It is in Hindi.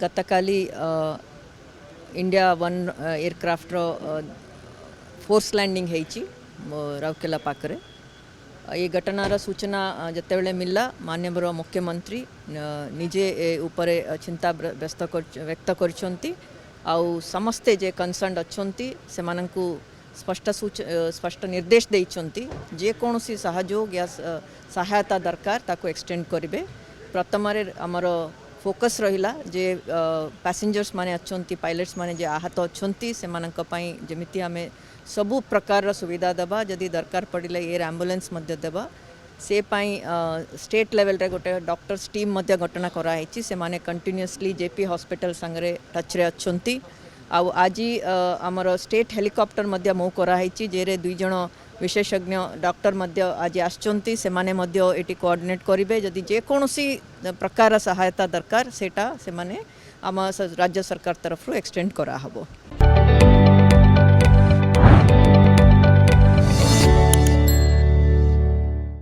गतकाली इंडिया वन एयरक्राफ्टर फोर्स लैंडिंग होती राउरकेला पाखरे ये घटनार सूचना जितेबाला मिलला माननीय मुख्यमंत्री निजे ऊपर चिंता व्यक्त करछंती आउ समस्ते जे कंसर्न अच्छंती सेमानंकु स्पष्ट निर्देश देइछंती जे कोनोसी सहयोग या सहायता दरकार ताको एक्सटेंड करिवे। प्रथम आमर फोकस रहिला जे पैसेंजर्स माने अच्छंती पायलट्स माने जे आहत अच्छंती सेमानंक पई जेमिति आमे सबु प्रकार सुविधा देबा जदि दरकार पड़िले एयर एम्बुलेंस मध्य देबा से पाई स्टेट लेवल रे गोटे डॉक्टर्स टीम मध्य घटना कराई से माने कंटिन्यूअसली जेपी हॉस्पिटल संगरे टच रे अच्छंती आउ आज आमर स्टेट हेलिकॉप्टर मध्य मो कराई जेरे दुई जण विशेषज्ञ डॉक्टर मध्य आज आछंती से माने मध्य एटी कोऑर्डिनेट करिवे जदि जे कोनोसी प्रकार सहायता दरकार सेटा से माने आम राज्य सरकार तरफ एक्सटेंड करा हबो।